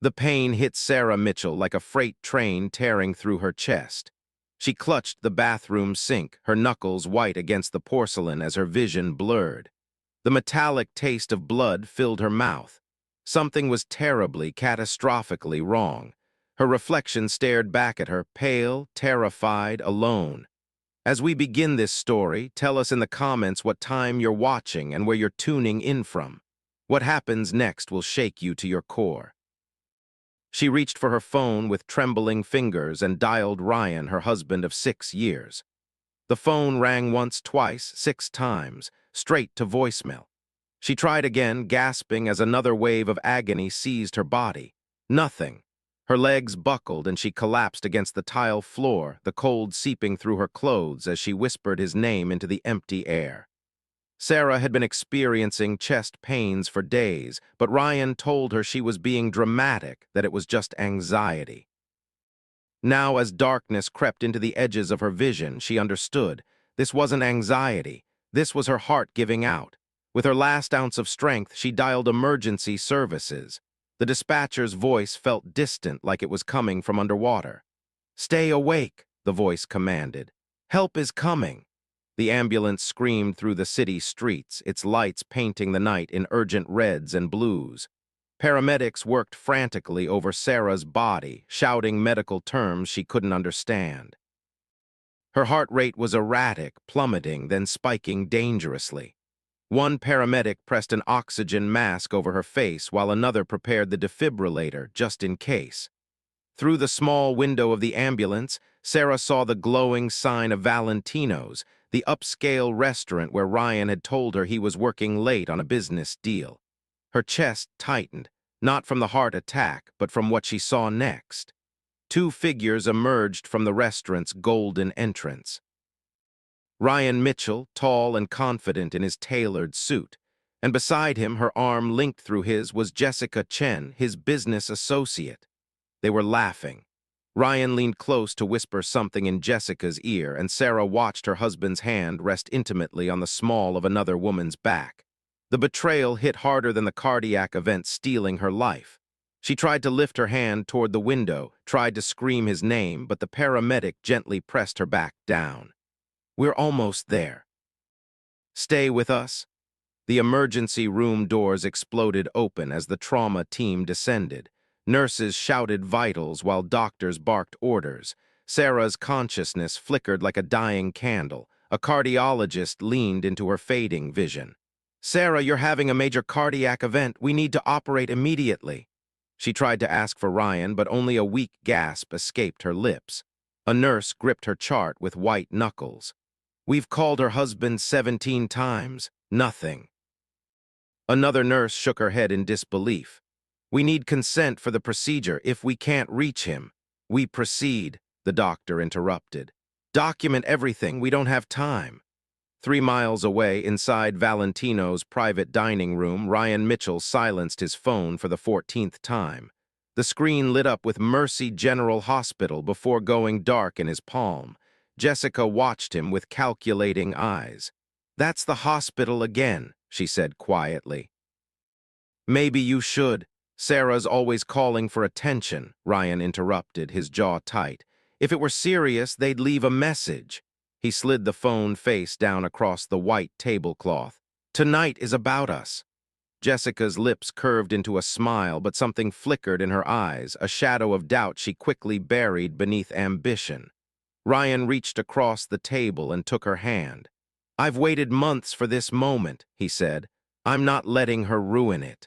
The pain hit Sarah Mitchell like a freight train tearing through her chest. She clutched the bathroom sink, her knuckles white against the porcelain as her vision blurred. The metallic taste of blood filled her mouth. Something was terribly, catastrophically wrong. Her reflection stared back at her, pale, terrified, alone. As we begin this story, tell us in the comments what time you're watching and where you're tuning in from. What happens next will shake you to your core. She reached for her phone with trembling fingers and dialed Ryan, her husband of 6 years. The phone rang once, twice, 6 times, straight to voicemail. She tried again, gasping as another wave of agony seized her body. Nothing. Her legs buckled and she collapsed against the tile floor, the cold seeping through her clothes as she whispered his name into the empty air. Sarah had been experiencing chest pains for days, but Ryan told her she was being dramatic, that it was just anxiety. Now, as darkness crept into the edges of her vision, she understood. This wasn't anxiety. This was her heart giving out. With her last ounce of strength, she dialed emergency services. The dispatcher's voice felt distant, like it was coming from underwater. "Stay awake," the voice commanded. "Help is coming." The ambulance screamed through the city streets, its lights painting the night in urgent reds and blues. Paramedics worked frantically over Sarah's body, shouting medical terms she couldn't understand. Her heart rate was erratic, plummeting, then spiking dangerously. One paramedic pressed an oxygen mask over her face while another prepared the defibrillator, just in case. Through the small window of the ambulance, Sarah saw the glowing sign of Valentino's, the upscale restaurant where Ryan had told her he was working late on a business deal. Her chest tightened, not from the heart attack, but from what she saw next. 2 figures emerged from the restaurant's golden entrance. Ryan Mitchell, tall and confident in his tailored suit, and beside him, her arm linked through his, was Jessica Chen, his business associate. They were laughing. Ryan leaned close to whisper something in Jessica's ear, and Sarah watched her husband's hand rest intimately on the small of another woman's back. The betrayal hit harder than the cardiac event stealing her life. She tried to lift her hand toward the window, tried to scream his name, but the paramedic gently pressed her back down. "We're almost there. Stay with us." The emergency room doors exploded open as the trauma team descended. Nurses shouted vitals while doctors barked orders. Sarah's consciousness flickered like a dying candle. A cardiologist leaned into her fading vision. "Sarah, you're having a major cardiac event. We need to operate immediately." She tried to ask for Ryan, but only a weak gasp escaped her lips. A nurse gripped her chart with white knuckles. "We've called her husband 17 times. Nothing." Another nurse shook her head in disbelief. "We need consent for the procedure. If we can't reach him, we proceed," the doctor interrupted. "Document everything. We don't have time." 3 miles away, inside Valentino's private dining room, Ryan Mitchell silenced his phone for the 14th time. The screen lit up with Mercy General Hospital before going dark in his palm. Jessica watched him with calculating eyes. "That's the hospital again," she said quietly. "Maybe you should. Sarah's always calling for attention," Ryan interrupted, his jaw tight. "If it were serious, they'd leave a message." He slid the phone face down across the white tablecloth. "Tonight is about us." Jessica's lips curved into a smile, but something flickered in her eyes, a shadow of doubt she quickly buried beneath ambition. Ryan reached across the table and took her hand. "I've waited months for this moment," he said. "I'm not letting her ruin it."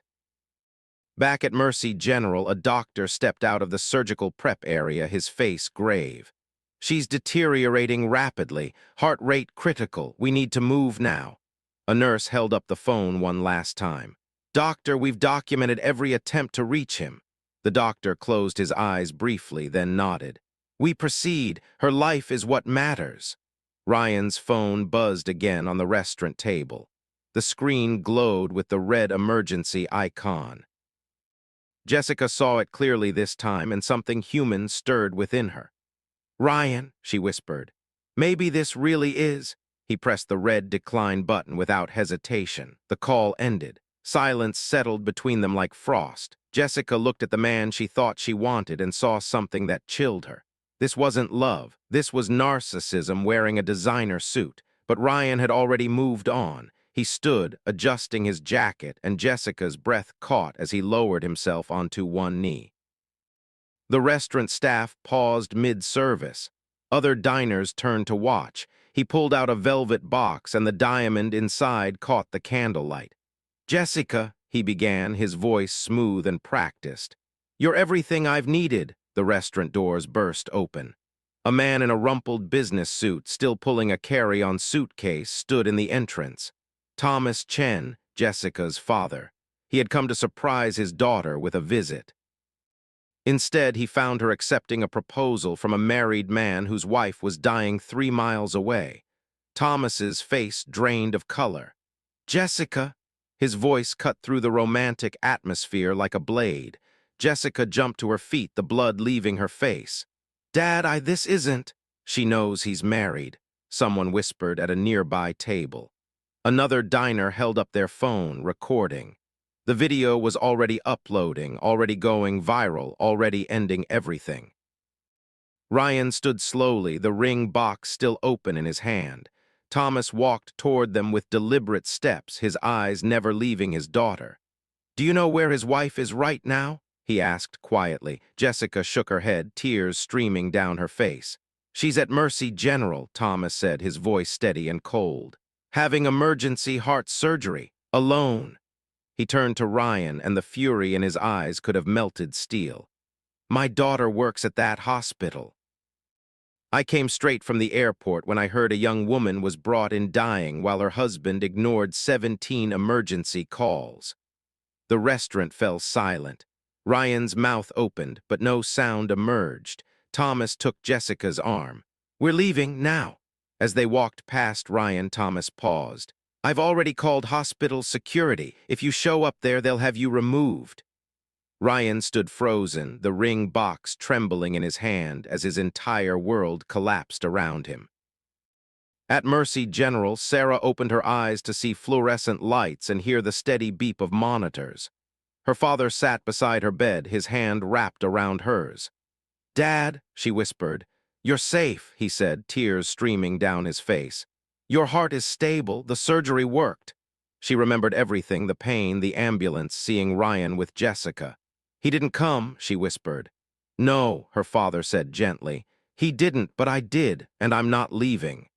Back at Mercy General, a doctor stepped out of the surgical prep area, his face grave. "She's deteriorating rapidly, heart rate critical. We need to move now." A nurse held up the phone one last time. "Doctor, we've documented every attempt to reach him." The doctor closed his eyes briefly, then nodded. "We proceed. Her life is what matters." Ryan's phone buzzed again on the restaurant table. The screen glowed with the red emergency icon. Jessica saw it clearly this time, and something human stirred within her. "Ryan," she whispered, "maybe this really is." He pressed the red decline button without hesitation. The call ended. Silence settled between them like frost. Jessica looked at the man she thought she wanted and saw something that chilled her. This wasn't love. This was narcissism wearing a designer suit. But Ryan had already moved on. He stood, adjusting his jacket, and Jessica's breath caught as he lowered himself onto one knee. The restaurant staff paused mid-service. Other diners turned to watch. He pulled out a velvet box, and the diamond inside caught the candlelight. "Jessica," he began, his voice smooth and practiced. "You're everything I've needed." The restaurant doors burst open. A man in a rumpled business suit, still pulling a carry-on suitcase, stood in the entrance. Thomas Chen, Jessica's father. He had come to surprise his daughter with a visit. Instead, he found her accepting a proposal from a married man whose wife was dying 3 miles away. Thomas's face drained of color. "Jessica!" His voice cut through the romantic atmosphere like a blade. Jessica jumped to her feet, the blood leaving her face. "Dad, this isn't." "She knows he's married," someone whispered at a nearby table. Another diner held up their phone, recording. The video was already uploading, already going viral, already ending everything. Ryan stood slowly, the ring box still open in his hand. Thomas walked toward them with deliberate steps, his eyes never leaving his daughter. "Do you know where his wife is right now?" he asked quietly. Jessica shook her head, tears streaming down her face. "She's at Mercy General," Thomas said, his voice steady and cold. "Having emergency heart surgery, alone." He turned to Ryan, and the fury in his eyes could have melted steel. "My daughter works at that hospital. I came straight from the airport when I heard a young woman was brought in dying while her husband ignored 17 emergency calls." The restaurant fell silent. Ryan's mouth opened, but no sound emerged. Thomas took Jessica's arm. "We're leaving now." As they walked past Ryan, Thomas paused. "I've already called hospital security. If you show up there, they'll have you removed." Ryan stood frozen, the ring box trembling in his hand as his entire world collapsed around him. At Mercy General, Sarah opened her eyes to see fluorescent lights and hear the steady beep of monitors. Her father sat beside her bed, his hand wrapped around hers. "Dad," she whispered. "You're safe," he said, tears streaming down his face. "Your heart is stable. The surgery worked." She remembered everything, the pain, the ambulance, seeing Ryan with Jessica. "He didn't come," she whispered. "No," her father said gently. "He didn't, but I did, and I'm not leaving."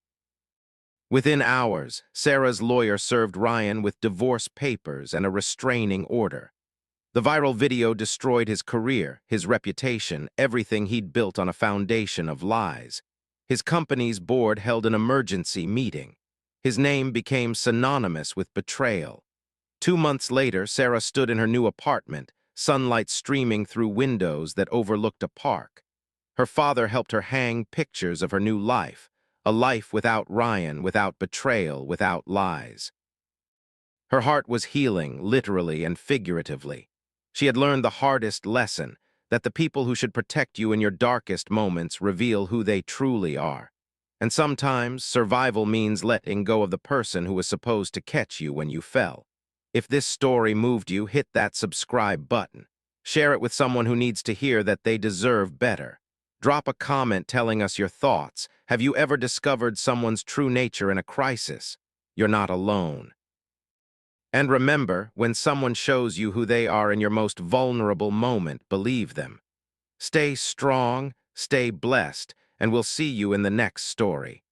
Within hours, Sarah's lawyer served Ryan with divorce papers and a restraining order. The viral video destroyed his career, his reputation, everything he'd built on a foundation of lies. His company's board held an emergency meeting. His name became synonymous with betrayal. 2 months later, Sarah stood in her new apartment, sunlight streaming through windows that overlooked a park. Her father helped her hang pictures of her new life, a life without Ryan, without betrayal, without lies. Her heart was healing, literally and figuratively. She had learned the hardest lesson, that the people who should protect you in your darkest moments reveal who they truly are. And sometimes, survival means letting go of the person who was supposed to catch you when you fell. If this story moved you, hit that subscribe button. Share it with someone who needs to hear that they deserve better. Drop a comment telling us your thoughts. Have you ever discovered someone's true nature in a crisis? You're not alone. And remember, when someone shows you who they are in your most vulnerable moment, believe them. Stay strong, stay blessed, and we'll see you in the next story.